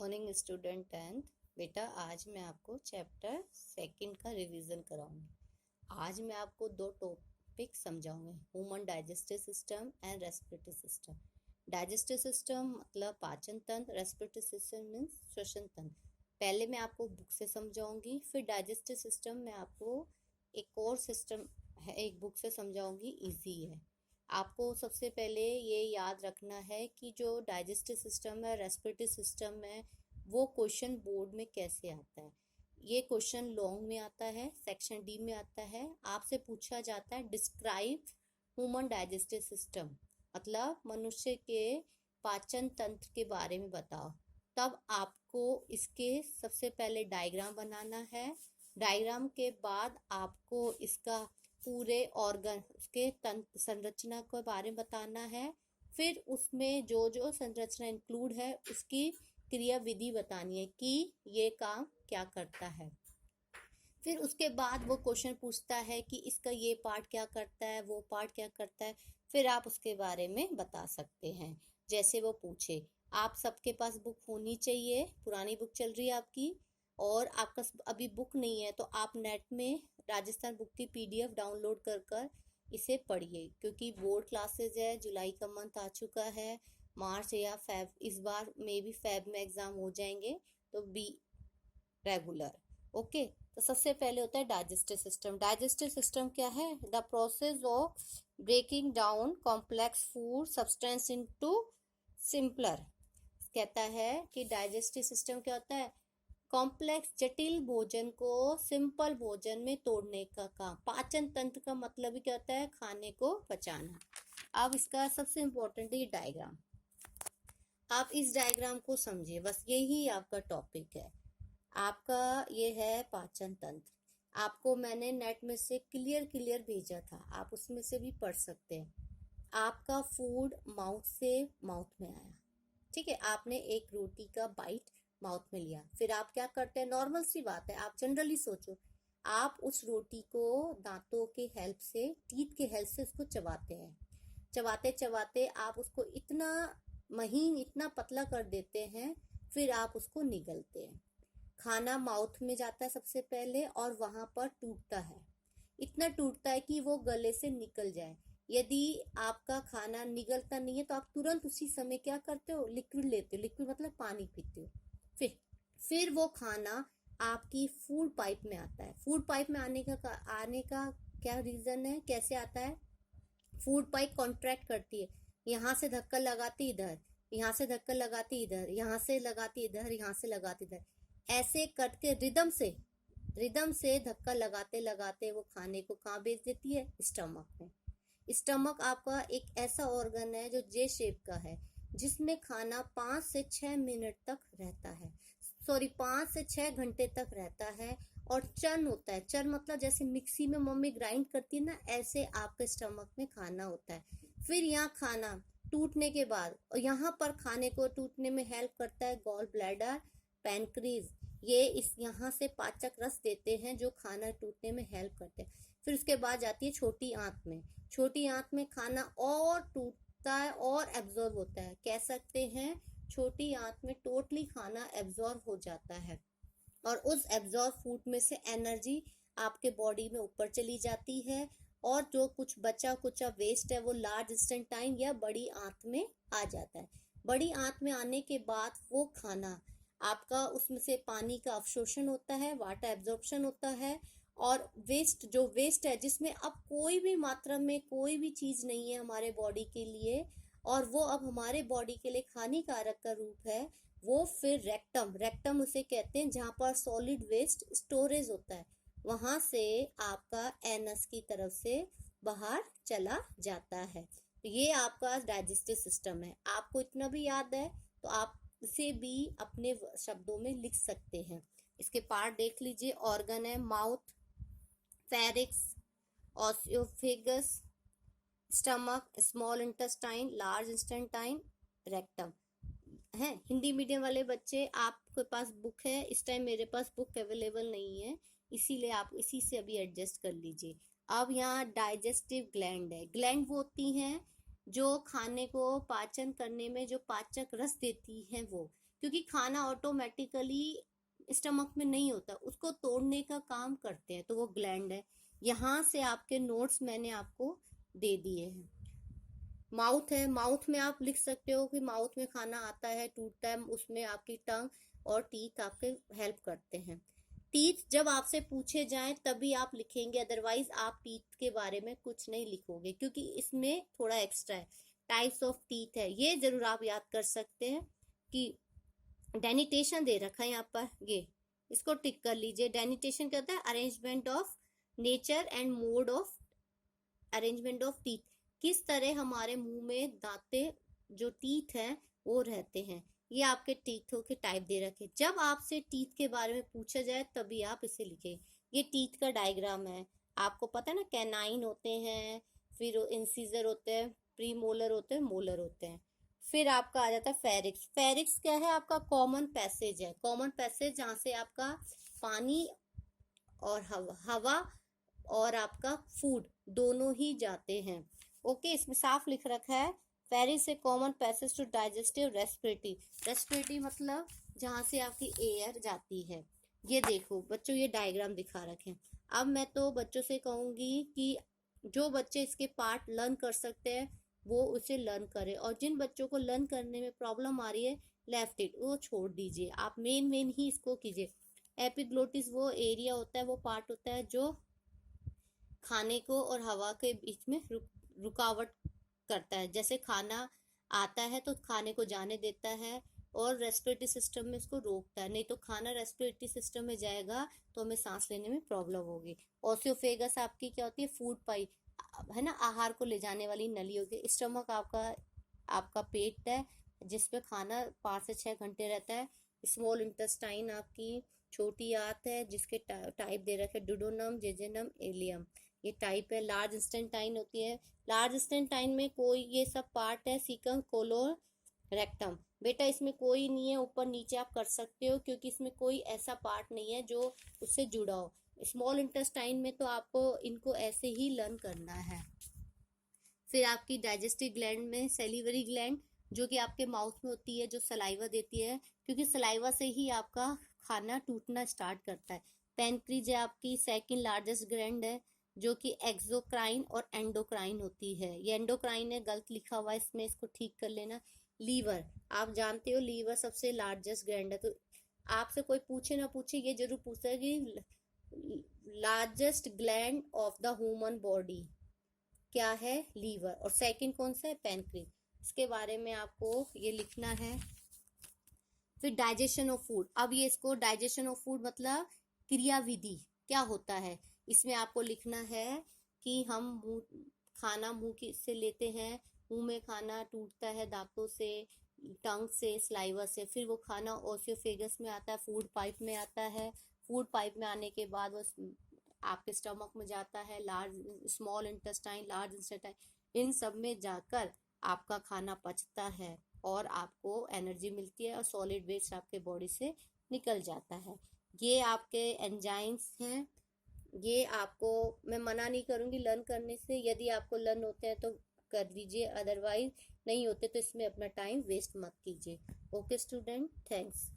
Morning student 10th। बेटा आज मैं आपको चैप्टर सेकंड का रिवीजन कराऊंगी। आज मैं आपको दो टॉपिक समझाऊंगी, human digestive system and respiratory system. Digestive system मतलब पाचन तंत्र, रेस्पिरेटरी सिस्टम मीन्स श्वसन तंत्र। पहले मैं आपको बुक से समझाऊंगी, फिर डाइजेस्टिव सिस्टम में आपको एक और सिस्टम है, एक बुक से समझाऊंगी, इजी है। आपको सबसे पहले ये याद रखना है कि जो डाइजेस्टिव सिस्टम है, रेस्पिरेटरी सिस्टम है, वो क्वेश्चन बोर्ड में कैसे आता है। ये क्वेश्चन लॉन्ग में आता है, सेक्शन डी में आता है। आपसे पूछा जाता है डिस्क्राइब ह्यूमन डाइजेस्टिव सिस्टम, मतलब मनुष्य के पाचन तंत्र के बारे में बताओ। तब आपको इसके सबसे पहले डायग्राम बनाना है। डायग्राम के बाद आपको इसका पूरे ऑर्गन, उसके तंत्र संरचना के बारे में बताना है। फिर उसमें जो जो संरचना इंक्लूड है उसकी क्रिया विधि बतानी है कि ये काम क्या करता है। फिर उसके बाद वो क्वेश्चन पूछता है कि इसका ये पार्ट क्या करता है, वो पार्ट क्या करता है। फिर आप उसके बारे में बता सकते हैं जैसे वो पूछे। आप सबके पास बुक होनी चाहिए, पुरानी बुक चल रही है आपकी, और आपका अभी बुक नहीं है तो आप नेट में राजस्थान बुक की पीडीएफ डाउनलोड कर कर इसे पढ़िए, क्योंकि बोर्ड क्लासेज है, जुलाई का मंथ आ चुका है, मार्च या फेब, इस बार मे बी फेब में एग्जाम हो जाएंगे, तो बी रेगुलर। ओके, तो सबसे पहले होता है डाइजेस्टिव सिस्टम। डाइजेस्टिव सिस्टम क्या है? The process of breaking down complex food substance into simpler. कहता है कि डाइजेस्टिव सिस्टम क्या होता है? कॉम्प्लेक्स जटिल भोजन को सिंपल भोजन में तोड़ने का काम। पाचन तंत्र का मतलब ही क्या होता है? खाने को पचाना। अब इसका सबसे इम्पोर्टेंट ये डायग्राम, आप इस डायग्राम को समझिए, बस यही आपका टॉपिक है। आपका ये है पाचन तंत्र। आपको मैंने नेट में से क्लियर भेजा था, आप उसमें से भी पढ़ सकते हैं। आपका फूड माउथ से माउथ में आया, ठीक है, आपने एक रोटी का बाइट माउथ में लिया। फिर आप क्या करते हैं? नॉर्मल सी बात है, आप जनरली सोचो, आप उस रोटी को दांतों के हेल्प से, टीथ के हेल्प से उसको चबाते हैं। चबाते चबाते आप उसको इतना महीन, इतना पतला कर देते हैं, फिर आप उसको निगलते हैं। खाना माउथ में जाता है सबसे पहले और वहां पर टूटता है, इतना टूटता है कि वो गले से निकल जाए। यदि आपका खाना निगलता नहीं है तो आप तुरंत उसी समय क्या करते हो? लिक्विड लेते हो, लिक्विड मतलब पानी पीते हो। फिर वो खाना आपकी फूड पाइप में आता है। फूड पाइप में आने का क्या रीजन है, कैसे आता है? फूड पाइप कॉन्ट्रैक्ट करती है, यहाँ से धक्का लगाती इधर, यहाँ से धक्का लगाती इधर, यहाँ से लगाती इधर, यहाँ से लगाती इधर, ऐसे करके रिदम से धक्का लगाते लगाते वो खाने को कहाँ भेज देती है? स्टमक में। स्टमक आपका एक ऐसा ऑर्गन है जो जे शेप का है, जिसमें खाना 5 से 6 मिनट तक रहता है, सॉरी 5 से 6 घंटे तक रहता है। और चर्न होता है, चर्न मतलब जैसे मिक्सी में मम्मी ग्राइंड करती है ना, ऐसे आपके स्टमक में खाना होता है। फिर यहाँ खाना टूटने के बाद, और यहाँ पर खाने को टूटने में हेल्प करता है गॉल ब्लैडर, पैनक्रीज, ये इस यहाँ से पाचक रस देते हैं जो खाना टूटने में हेल्प करते हैं। फिर उसके बाद जाती है छोटी आंत में। छोटी आंत में खाना और टूटता है और एब्जॉर्ब होता है, कह सकते हैं छोटी आंत में टोटली खाना एब्जॉर्ब हो जाता है, और उस एब्जॉर्ब फूड में से एनर्जी आपके बॉडी में ऊपर चली जाती है, और जो कुछ बचा कुचा वेस्ट है वो लार्ज इंटेस्टाइन या बड़ी आंत में आ जाता है। बड़ी आंत में आने के बाद वो खाना आपका, उसमें से पानी का अवशोषण होता है, वाटर एब्जॉर्प्शन होता है, और जो वेस्ट है, जिसमें अब कोई भी मात्रा में कोई भी चीज नहीं है हमारे बॉडी के लिए, और वो अब हमारे बॉडी के लिए हानिकारक का रूप है, वो फिर रेक्टम उसे कहते हैं, जहाँ पर सॉलिड वेस्ट स्टोरेज होता है, वहां से आपका एनस की तरफ से बाहर चला जाता है। तो ये आपका डाइजेस्टिव सिस्टम है। आपको इतना भी याद है तो आप इसे भी अपने शब्दों में लिख सकते हैं। इसके पार्ट देख लीजिए। ऑर्गन है mouth, pharynx, oesophagus, stomach, small intestine, large intestine, rectum है। हिंदी मीडियम वाले बच्चे, आपके पास बुक है, इस टाइम मेरे पास बुक अवेलेबल नहीं है, इसीलिए आप इसी से अभी एडजस्ट कर लीजिए। अब यहाँ डाइजेस्टिव ग्लैंड है। ग्लैंड वो होती हैं जो खाने को पाचन करने में जो पाचक रस देती है वो, क्योंकि खाना ऑटोमेटिकली स्टमक में नहीं होता, उसको तोड़ने का काम करते हैं, तो वो ग्लैंड है। यहाँ से आपके नोट्स मैंने आपको दे दिए हैं। माउथ है, माउथ में आप लिख सकते हो कि माउथ में खाना आता है, टूटता है, उसमें आपकी टंग और टीथ आपके हेल्प करते हैं। टीथ जब आपसे पूछे जाएं तभी आप लिखेंगे, अदरवाइज आप टीथ के बारे में कुछ नहीं लिखोगे, क्योंकि इसमें थोड़ा एक्स्ट्रा है। टाइप्स ऑफ टीथ है, ये जरूर आप याद कर सकते हैं कि डेनिटेशन दे रखा है यहाँ पर, ये इसको टिक कर लीजिए। डेनिटेशन क्या होता है? Arrangement of nature and mode of arrangement of teeth, किस तरह हमारे मुंह में दांते जो टीथ हैं वो रहते हैं। ये आपके टीथों के टाइप दे रखे। जब आपसे टीथ के बारे में पूछा जाए तभी आप इसे लिखें। ये टीथ का डायग्राम है, आपको पता है ना, कैनाइन होते हैं, फिर इंसीजर होते हैं, प्री मोलर होते हैं, मोलर होते हैं। फिर आपका आ जाता है फेरिक्स। फेरिक्स क्या है? आपका कॉमन पैसेज है, कॉमन पैसेज जहाँ से आपका पानी और हवा और आपका फूड दोनों ही जाते हैं। ओके, इसमें साफ लिख रखा है pharynx a common passage to digestive respiratory. Respiratory मतलब जहाँ से आपकी एयर जाती है। ये देखो बच्चों, ये डायग्राम दिखा रखे हैं। अब मैं तो बच्चों से कहूंगी कि जो बच्चे इसके पार्ट लर्न कर सकते हैं वो उसे लर्न करें, और जिन बच्चों को लर्न करने में प्रॉब्लम आ रही है लेफ्ट इट वो छोड़ दीजिए, आप मेन ही इसको कीजिए। एपिग्लोटिस वो एरिया होता है, वो पार्ट होता है जो खाने को और हवा के बीच में रुकावट करता है। जैसे खाना आता है तो खाने को जाने देता है और रेस्पिरेटरी सिस्टम में इसको रोकता है, नहीं तो खाना रेस्पिरेटरी सिस्टम में जाएगा तो हमें सांस लेने में प्रॉब्लम होगी। ओसियोफेगस आपकी क्या होती है? फूड पाइप है ना, आहार को ले जाने वाली नली होगी। स्टमक आपका पेट है जिसपे खाना 5 से 6 घंटे रहता है। स्मॉल इंटेस्टाइन आपकी छोटी आंत है जिसके टाइप दे रखे डुडोनम, जेजेनम, एलियम, ये टाइप है। लार्ज इंस्टेंटाइन होती है, लार्ज इंस्टेंटाइन में कोई ये सब पार्ट है, सीकम, कोलोन, रेक्टम। बेटा इसमें कोई नहीं है, ऊपर नीचे आप कर सकते हो क्योंकि इसमें कोई ऐसा पार्ट नहीं है जो उससे जुड़ा हो। स्मॉल इंटेस्टाइन में तो आपको इनको ऐसे ही लर्न करना है। फिर आपकी डाइजेस्टिव ग्लैंड में सैलिवरी ग्लैंड जो कि आपके माउथ में होती है, जो सलाइवा देती है, क्योंकि सलाइवा से ही आपका खाना टूटना स्टार्ट करता है। पेनक्रीज है आपकी सेकंड लार्जेस्ट ग्लैंड है जो कि एक्सोक्राइन और एंडोक्राइन होती है। ये एंडोक्राइन है, गलत लिखा हुआ है इसमें, इसको ठीक कर लेना। लीवर, आप जानते हो लीवर सबसे लार्जेस्ट ग्लैंड है, तो आपसे कोई पूछे ना पूछे ये जरूर पूछता है कि largest gland of the human body क्या है? लीवर। और सेकंड कौन सा है? पैनक्रीज। इसके बारे में आपको ये लिखना है। फिर डाइजेशन ऑफ फूड, अब ये इसको डाइजेशन ऑफ फूड मतलब क्रियाविधि क्या होता है, इसमें आपको लिखना है कि हम खाना मुंह से लेते हैं, मुंह में खाना टूटता है दांतों से, टंग से, स्लाइवा से, फिर वो खाना ओसियोफेगस में आता है, फूड पाइप में आता है, फूड पाइप में आने के बाद वो आपके स्टमक में जाता है, large small intestine, large intestine, इन सब में जाकर आपका खाना पचता है और आपको एनर्जी मिलती है और सॉलिड वेस्ट आपके बॉडी से निकल जाता है। ये आपके एंजाइम्स हैं, ये आपको मैं मना नहीं करूंगी लर्न करने से, यदि आपको लर्न होते हैं तो कर लीजिए, अदरवाइज नहीं होते तो इसमें अपना टाइम वेस्ट मत कीजिए। Okay student, thanks.